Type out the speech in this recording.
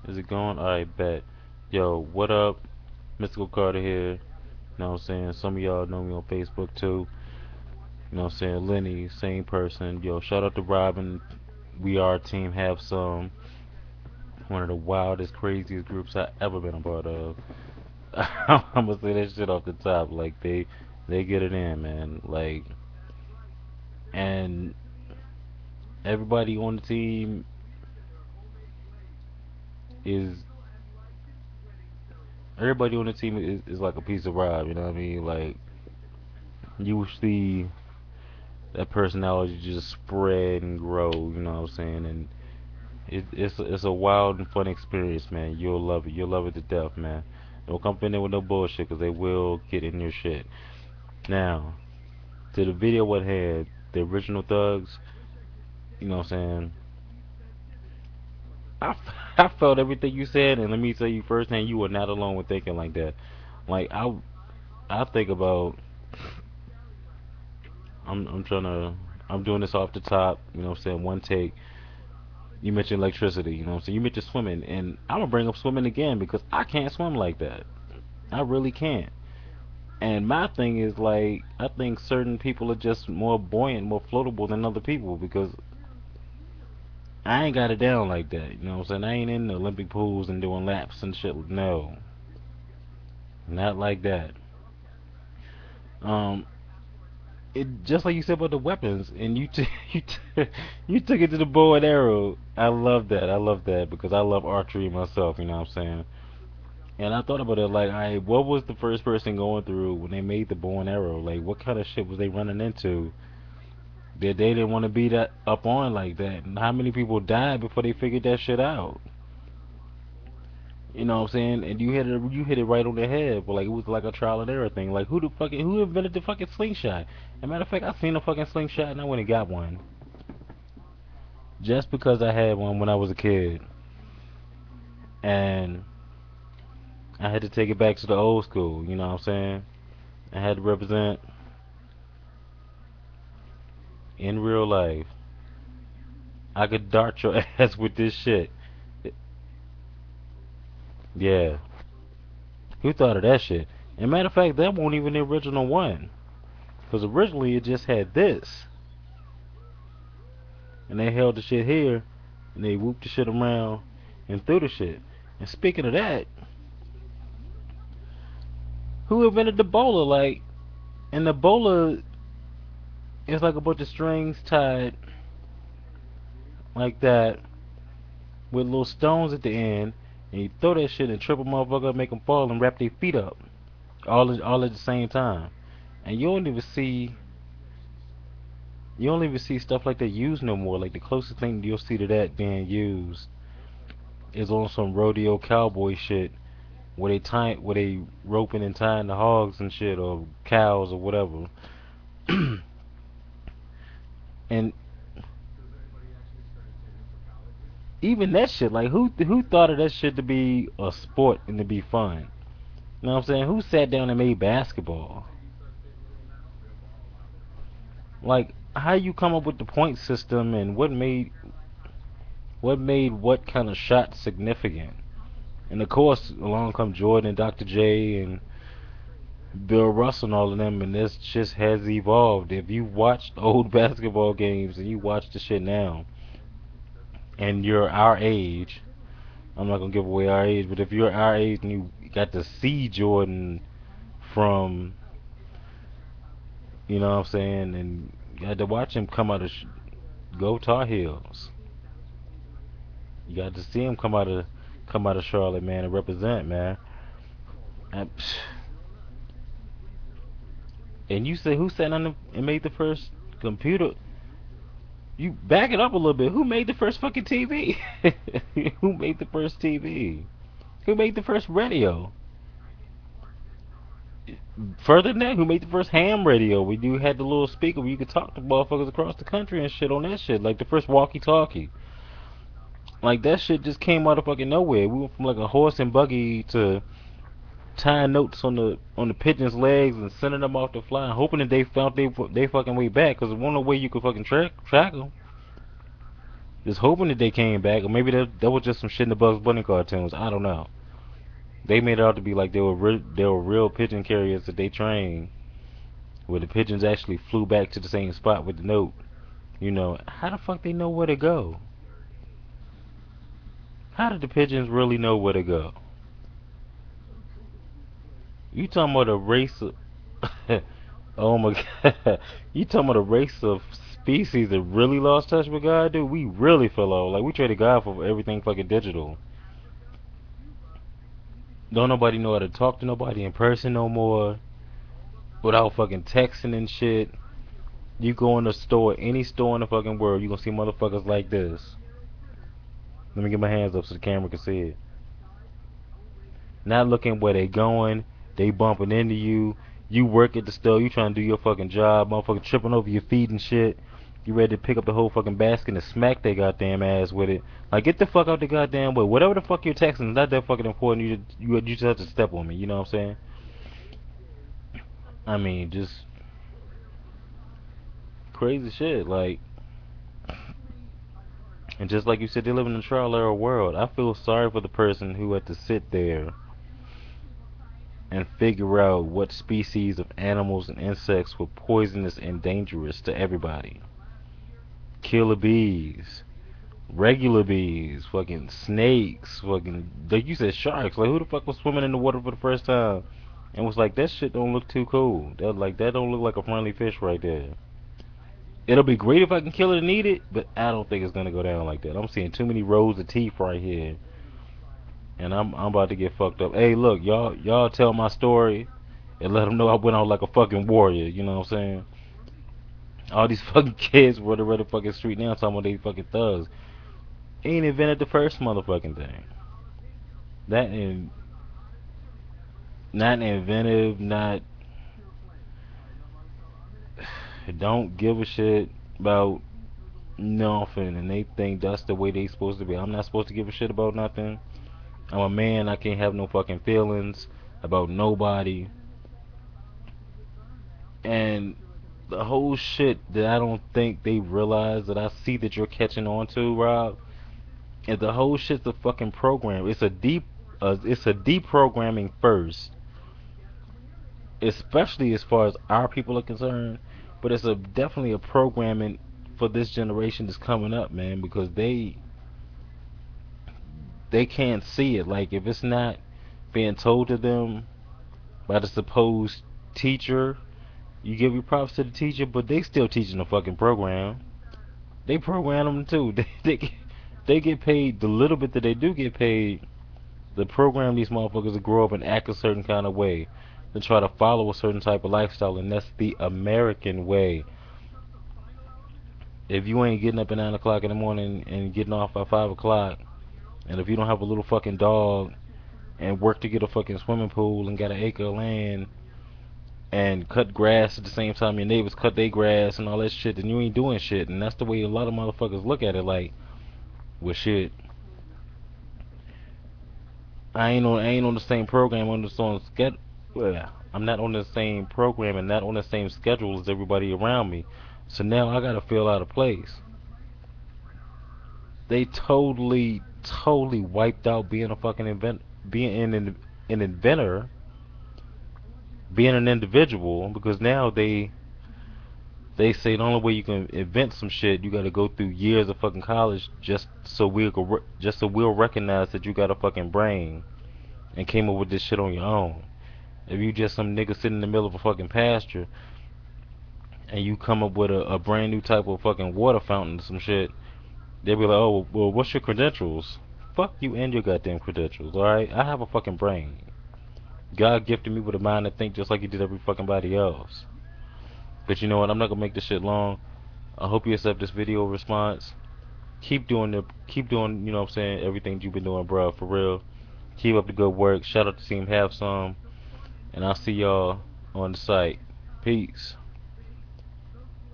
Is it going? Alright, bet. Yo, what up? Mystical Carter here. You know what I'm saying? Some of y'all know me on Facebook too. You know what I'm saying? Lenny, same person. Yo, shout out to Robin. We are Team Have Some. One of the wildest, craziest groups I ever been a part of. I'm gonna say that shit off the top. Like they get it in, man. Like, and everybody on the team is everybody on the team is like a piece of Rob. You know what I mean? Like you see that personality just spread and grow. You know what I'm saying? And it's a wild and fun experience, man. You'll love it. You'll love it to death, man. Don't come in there with no bullshit, 'cause they will get in your shit. Now, to the video what had the original thugs. You know what I'm saying? I felt everything you said, and let me tell you firsthand, you were not alone with thinking like that. Like I think about. I'm trying to. I'm doing this off the top. You know what I'm saying? One take. You mentioned electricity, you know what I'm saying? You mentioned swimming, and I'm gonna bring up swimming again because I can't swim like that. I really can't. And my thing is like, I think certain people are just more buoyant, more floatable than other people because I ain't got it down like that. You know what I'm saying? I ain't in the Olympic pools and doing laps and shit. No, not like that. Um, it just like you said about the weapons, and you took it to the bow and arrow. I love that. I love that because I love archery myself. You know what I'm saying? And I thought about it like, what was the first person going through when they made the bow and arrow? Like, what kind of shit was they running into that they didn't want to be that up on like that? And how many people died before they figured that shit out? You know what I'm saying? And you hit it right on the head. But like, it was like a trial and error thing. Like, who invented the fucking slingshot? As a matter of fact, I seen a fucking slingshot and I went and got one just because I had one when I was a kid, and I had to take it back to the old school. You know what I'm saying? I had to represent in real life. I could dart your ass with this shit. Yeah. Who thought of that shit? And matter of fact, that wasn't even the original one. Because originally it just had this. And they held the shit here. And they whooped the shit around and threw the shit. And speaking of that, who invented the bowler? Like, and the bowler is like a bunch of strings tied like that with little stones at the end. And you throw that shit and trip a motherfucker up, make them fall and wrap their feet up. All at the same time. And you don't even see stuff like that used no more. Like the closest thing you'll see to that being used is on some rodeo cowboy shit where they roping and tying the hogs and shit or cows or whatever. And even that shit, like who thought of that shit to be a sport and to be fun? You know what I'm saying? Who sat down and made basketball? Like how you come up with the point system and what kind of shot significant? And of course, along come Jordan and Dr. J and Bill Russell and all of them, and this just has evolved. If you watched old basketball games and you watch the shit now, and you're our age, I'm not gonna give away our age, but if you're our age and you got to see Jordan from, you know what I'm saying, and you had to watch him come out of go Tar Heels. You got to see him come out of Charlotte, man, and represent, man. And, and you say who sat on and made the first computer? You back it up a little bit. Who made the first fucking TV? Who made the first TV? Who made the first radio? Further than that, who made the first ham radio? We do had the little speaker where you could talk to motherfuckers across the country and shit on that shit. Like the first walkie-talkie. Like that shit just came out of fucking nowhere. We went from like a horse and buggy to tying notes on the pigeon's legs and sending them off to fly, and hoping that they found they fucking way back. Cause there wasn't no way you could fucking track them. Just hoping that they came back, or maybe that was just some shit in the Bugs Bunny cartoons. I don't know. They made it out to be like they were real pigeon carriers that they trained, where the pigeons actually flew back to the same spot with the note. You know, how the fuck they know where to go? How did the pigeons really know where to go? You talking about a race of oh my god. You talking about a race of species that really lost touch with God, dude? We really fell off. Like we traded God for everything fucking digital. Don't nobody know how to talk to nobody in person no more without fucking texting and shit. You go in the store, any store in the fucking world, you gonna see motherfuckers like this. Let me get my hands up so the camera can see it. Not looking where they going, they bumping into you. You work at the store, you trying to do your fucking job, motherfucker tripping over your feet and shit. You ready to pick up the whole fucking basket and smack their goddamn ass with it. Like get the fuck out the goddamn way. Whatever the fuck you're texting is not that fucking important. You just have to step on me. You know what I'm saying? I mean, just crazy shit. Like, and just like you said, they live in a trial error world. I feel sorry for the person who had to sit there and figure out what species of animals and insects were poisonous and dangerous to everybody. Killer bees, regular bees, fucking snakes, fucking like you said sharks. Like who the fuck was swimming in the water for the first time and was like that shit don't look too cool. That don't look like a friendly fish right there. It'll be great if I can kill it and eat it, but I don't think it's gonna go down like that. I'm seeing too many rows of teeth right here, and I'm about to get fucked up. Hey, look, y'all tell my story and let them know I went out like a fucking warrior. You know what I'm saying? All these fucking kids running around the fucking street now talking about they fucking thugs. Ain't invented the first motherfucking thing. That ain't not inventive. Not don't give a shit about nothing, and they think that's the way they supposed to be. I'm not supposed to give a shit about nothing. I'm a man. I can't have no fucking feelings about nobody. And the whole shit that I don't think they realize that I see that you're catching on to, Rob, is the whole shit's a fucking program. It's a deprogramming first, especially as far as our people are concerned. But it's a definitely a programming for this generation that's coming up, man, because they can't see it. Like if it's not being told to them by the supposed teacher, you give your props to the teacher, but they still teaching the fucking program. They program them too. They get paid the little bit that they do get paid. To program these motherfuckers to grow up and act a certain kind of way, to try to follow a certain type of lifestyle, and that's the American way. If you ain't getting up at 9 o'clock in the morning and getting off by 5 o'clock, and if you don't have a little fucking dog and work to get a fucking swimming pool and got an acre of land and cut grass at the same time your neighbors cut their grass and all that shit, then you ain't doing shit. And that's the way a lot of motherfuckers look at it. Like, well, shit, I ain't on the same program on the same schedule. Well, I'm not on the same program and not on the same schedule as everybody around me. So now I gotta feel out of place. They totally wiped out being a fucking being an inventor, being an individual, because now they say the only way you can invent some shit, you got to go through years of fucking college just so we'll recognize that you got a fucking brain and came up with this shit on your own. If you just some nigga sitting in the middle of a fucking pasture and you come up with a brand new type of fucking water fountain or some shit, they'll be like, oh, well, what's your credentials? Fuck you and your goddamn credentials, alright? I have a fucking brain. God gifted me with a mind to think just like he did every fucking body else. But you know what? I'm not gonna make this shit long. I hope you accept this video response. Keep doing, you know what I'm saying, everything you've been doing, bro, for real. Keep up the good work. Shout out to Team Have Some. And I'll see y'all on the site. Peace.